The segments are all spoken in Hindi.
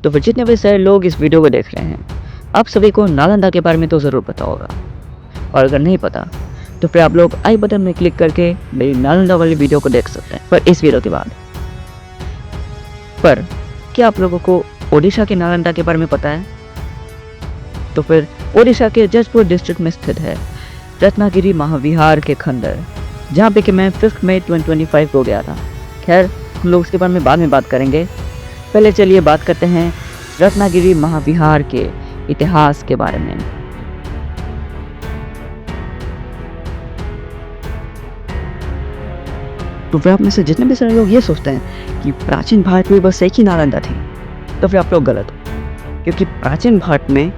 तो फिर जितने भी सारे लोग इस वीडियो को देख रहे हैं, आप सभी को नालंदा के बारे में तो ज़रूर पता होगा, और अगर नहीं पता तो फिर आप लोग आई बटन में क्लिक करके मेरी नालंदा वाली वीडियो को देख सकते हैं, पर इस वीडियो के बाद। पर क्या आप लोगों को ओडिशा के नालंदा के बारे में पता है? तो फिर ओडिशा के जजपुर डिस्ट्रिक्ट में स्थित है रत्नागिरी महाविहार के खंडर, जहाँ पे कि मैं 5 मई 2025 को गया था। खैर, हम लोग उसके बारे में बाद में बात करेंगे। पहले चलिए बात करते हैं रत्नागिरी महाविहार के इतिहास के बारे में। तो फिर आप में से जितने भी सारे लोग ये सोचते हैं कि प्राचीन भारत में बस एक ही नालंदा थी, तो फिर आप लोग गलत हो, क्योंकि प्राचीन भारत में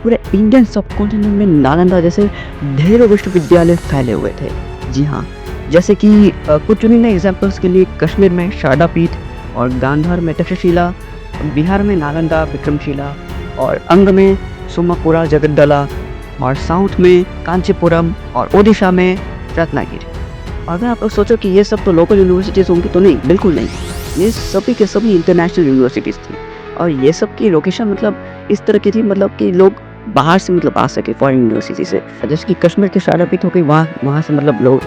पूरे इंडियन सबकॉन्टिनेंट में नालंदा जैसे ढेरों विश्वविद्यालय फैले हुए थे। जी हाँ, जैसे कि कुछ चुनिंदा एग्जाम्पल्स के लिए कश्मीर में शारदा पीठ, और गांधार में तक्षशिला, बिहार में नालंदा विक्रमशिला, और अंग में सुमपुरा जगद्दला, और साउथ में कांचीपुरम, और ओडिशा में रत्नागिरी। अगर आप लोग सोचो कि ये सब तो लोकल यूनिवर्सिटीज़ होंगी, तो नहीं, बिल्कुल नहीं। ये सभी के सभी इंटरनेशनल यूनिवर्सिटीज़ थी, और ये सब की लोकेशन मतलब इस तरह की थी, मतलब कि लोग बाहर से मतलब आ सके फॉरेन यूनिवर्सिटी से। जैसे कि कश्मीर की शारदा पीठ हो गई, वहाँ से मतलब लोग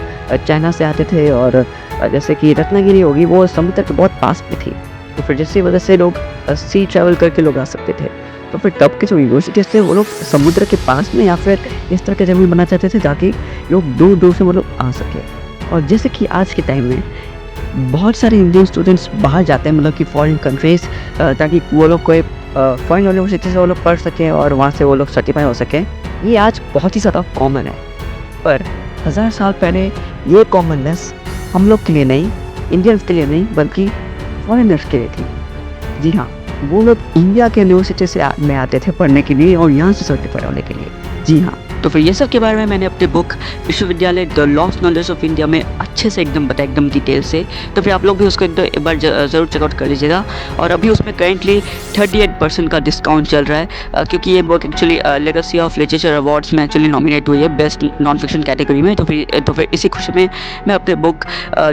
चाइना से आते थे, और जैसे कि रत्नागिरी होगी वो समुद्र के बहुत पास में थी, तो फिर जिसकी वजह से लोग सी ट्रैवल करके लोग आ सकते थे। तो फिर तब के जो यूनिवर्सिटीज़ थे वो लोग समुद्र के पास में या फिर इस तरह के जगह बनाना चाहते थे ताकि लोग दूर दूर से मतलब आ सके। और जैसे कि आज के टाइम में बहुत सारे इंडियन स्टूडेंट्स बाहर जाते हैं, मतलब कि फॉरेन कंट्रीज़, ताकि वो लोग कोई फॉरेन यूनिवर्सिटी से वो लोग पढ़ सकें और वहाँ से वो लोग सर्टिफाई हो सकें। ये आज बहुत ही ज़्यादा कॉमन है, पर 1000 साल पहले ये कॉमननेस हम लोग के लिए नहीं, इंडियंस के लिए नहीं, बल्कि फॉरेनर्स के लिए थी। जी हाँ, वो लोग इंडिया के यूनिवर्सिटी से में आते थे पढ़ने के लिए और यहाँ से सर्टिफाई होने के लिए। जी हाँ, तो फिर ये सब के बारे में मैंने अपने बुक विश्वविद्यालय the lost knowledge of India में अच्छे से एकदम बताया, एकदम डिटेल से। तो फिर आप लोग भी उसको एक बार ज़रूर चेकआउट कर लीजिएगा। और अभी उसमें करेंटली 38% का डिस्काउंट चल रहा है, क्योंकि ये book actually legacy of literature awards में एक्चुअली नॉमिनेट हुई है बेस्ट नॉन फिक्शन कैटेगरी में। तो फिर इसी खुशी में मैं अपने बुक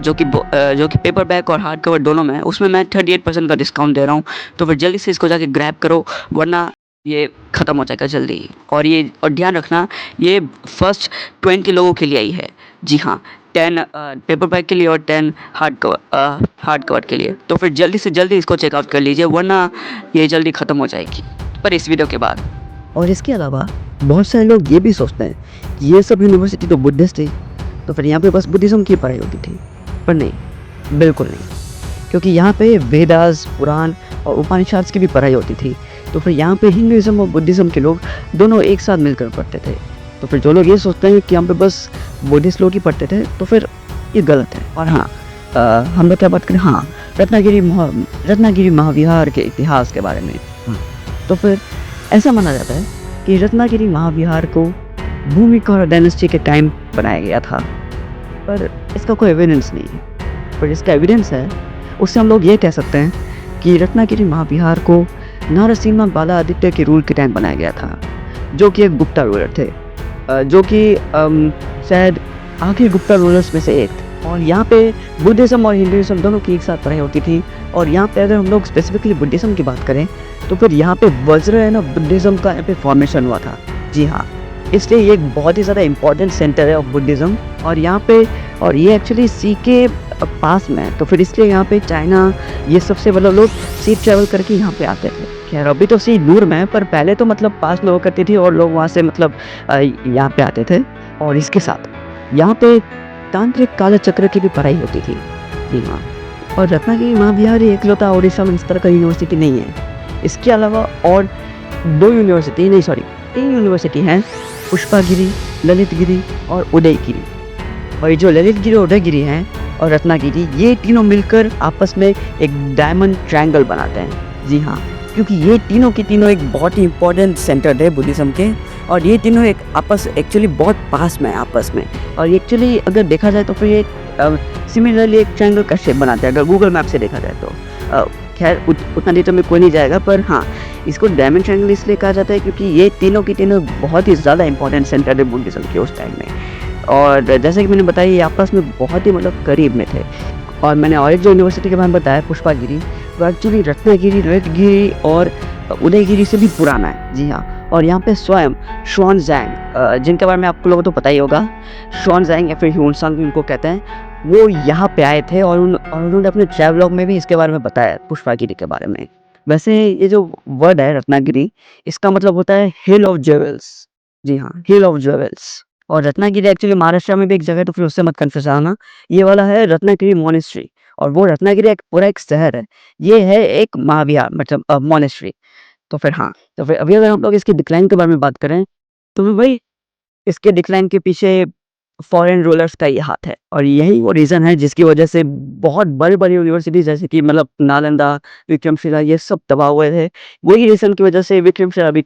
जो कि पेपर बैक और हार्ड कवर दोनों में, उसमें मैं 38% का डिस्काउंट दे रहा हूँ। तो फिर जल्दी से इसको जाके ग्रैब करो, वरना ये ख़त्म हो जाएगा जल्दी। और ध्यान रखना, ये फर्स्ट 20 लोगों के लिए आई है। जी हाँ, 10 पेपर बैक के लिए और 10 हार्ड कवर के लिए। तो फिर जल्दी से जल्दी इसको चेकआउट कर लीजिए, वरना ये जल्दी ख़त्म हो जाएगी, पर इस वीडियो के बाद। और इसके अलावा बहुत सारे लोग ये भी सोचते हैं कि ये सब यूनिवर्सिटी तो बुद्धिस्ट थी, तो फिर यहाँ पे बस बुद्धिज़्म की पढ़ाई होती थी, पर नहीं, बिल्कुल नहीं, क्योंकि यहाँ पे वेदास, पुराण और उपनिषद की भी पढ़ाई होती थी। तो फिर यहाँ पे हिंदुइज्म और बुद्धिज़्म के लोग दोनों एक साथ मिलकर पढ़ते थे। तो फिर जो लोग ये सोचते हैं कि यहाँ पे बस बुद्धिस्ट लोग ही पढ़ते थे, तो फिर ये गलत है। और हाँ, हम लोग क्या बात करें, हाँ, रत्नागिरी महाविहार के इतिहास के बारे में। तो फिर ऐसा माना जाता है कि रत्नागिरी महाविहार को भूमिकर डायनेस्टी के टाइम बनाया गया था, पर इसका कोई एविडेंस नहीं है। पर जिसका एविडेंस है उससे हम लोग ये कह सकते हैं कि रत्नागिरी महाविहार को नरसिम्हा बाला आदित्य के रूल के टाइम बनाया गया था, जो कि एक गुप्ता रूलर थे, जो कि शायद आखिरी गुप्ता रूलर्स में से एक थे। और यहाँ पे बुद्धिज़्म और हिंदुइज्म दोनों की एक साथ पढ़ाई होती थी। और यहाँ पे अगर हम लोग स्पेसिफिकली बुद्धिज़्म की बात करें, तो फिर यहाँ पे वज्रयान बुद्धिज़्म का यहाँ पे फॉर्मेशन हुआ था। जी हाँ, इसलिए ये एक बहुत ही ज़्यादा इम्पोर्टेंट सेंटर है ऑफ बुद्धिज़्म, और यहाँ पे, और ये एक्चुअली सी के पास में है। तो फिर इसलिए यहाँ पे चाइना, ये सबसे मतलब लोग सी ट्रैवल करके यहाँ पे आते थे। खैर, अभी तो सी दूर में है, पर पहले तो मतलब पास लोग करती थी और लोग वहाँ से मतलब यहाँ पे आते थे। और इसके साथ यहाँ पे तांत्रिक काल चक्र की भी पढ़ाई होती थी। जी हाँ, और रत्नागिरी महाविहार एकलौता उड़ीसा में इस तरह का यूनिवर्सिटी नहीं है। इसके अलावा और 3 यूनिवर्सिटी हैं, पुष्पागिरी, ललितगिरी और उदयगिरी। और ये जो ललितगिरी और उदयगिरी हैं और रत्नागिरी, ये तीनों मिलकर आपस में एक डायमंड ट्रायंगल बनाते हैं। जी हाँ, क्योंकि ये तीनों के तीनों एक बहुत ही इंपॉर्टेंट सेंटर थे बुद्धिज़्म के, और ये तीनों एक आपस एक्चुअली बहुत पास में है आपस में। और एक्चुअली अगर देखा जाए तो फिर ये सिमिलरली एक ट्रायंगल का शेप बनाते हैं, अगर गूगल मैप से देखा जाए तो। खैर उतना डिटेल में कोई नहीं जाएगा, पर हाँ, इसको डायमंड ट्रायंगल इसलिए कहा जाता है क्योंकि ये तीनों की तीनों बहुत ही ज़्यादा इंपॉर्टेंट सेंटर थे बुद्धिज़्म के उस टाइम में। और जैसे कि मैंने बताया, ये आपस में बहुत ही मतलब करीब में थे। और मैंने और एक जो यूनिवर्सिटी के बारे में बताया, पुष्पागिरी, वो एक्चुअली रत्नागिरी, ललितगिरी और उदयगिरी से भी पुराना है। जी हाँ, और यहाँ पे स्वयं शुआनज़ैंग, जिनके बारे में आप लोगों को तो पता ही होगा, शुआनज़ैंग या फिर ह्यूनसांग भी उनको कहते हैं, वो यहाँ पे आए थे और उन्होंने अपने ट्रैवलॉग में भी इसके बारे में बताया, पुष्पागिरी के बारे में। वैसे ये जो वर्ड है रत्नागिरी, इसका मतलब होता है हिल ऑफ जेवल्स। जी हाँ, हिल ऑफ जेवल्स। और रत्नागिरी एक्चुअली महाराष्ट्र में भी एक जगह है, तो फिर उससे मत कन्फ्यूज़ कराना। ये वाला है रत्नागिरी मॉनेस्ट्री, और वो रत्नागिरी एक पूरा एक शहर है। ये है एक महाविहार, मतलब मॉनेस्ट्री। तो फिर हाँ, तो फिर अभी अगर हम लोग इसकी डिक्लाइन के बारे में बात करें, तो फिर वही इसके डिक्लाइन के पीछे फॉरेन रूलर्स का ही हाथ है, और यही वो रीज़न है जिसकी वजह से बहुत बड़ी-बड़ी यूनिवर्सिटीज़ जैसे कि मतलब नालंदा, विक्रमशिला, ये सब तबाह हुए थे। वही रीज़न की वजह से विक्रमशिला भी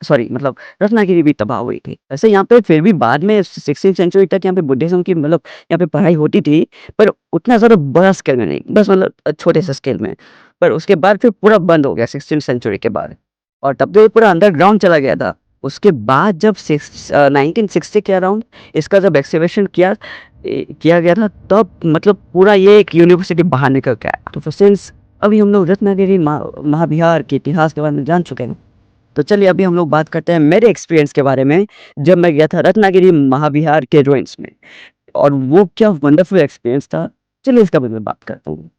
सॉरी मतलब रत्नागिरी भी तबाह हुई थी। वैसे यहाँ पे फिर भी बाद में 16वीं सेंचुरी तक यहाँ पे बुद्धिज़्म की मतलब यहाँ पे पढ़ाई होती थी, पर उतना ज़्यादा बड़ा स्केल में नहीं, बस मतलब छोटे से स्केल में। पर उसके बाद फिर पूरा बंद हो गया 16वीं सेंचुरी के बाद, और तब तो ये पूरा अंडरग्राउंड चला गया था। उसके बाद जब 1960 के अराउंड इसका जब एक्सकवेशन किया गया था, तब मतलब पूरा ये एक यूनिवर्सिटी बाहर निकल के आया। तो फिर सिंस अभी हम लोग रत्नागिरी महाविहार के इतिहास के बारे में जान चुके हैं, तो चलिए अभी हम लोग बात करते हैं मेरे एक्सपीरियंस के बारे में, जब मैं गया था रत्नागिरी महाविहार के रुइंस में, और वो क्या वंडरफुल एक्सपीरियंस था। चलिए इसका बारे में बात करता हूँ।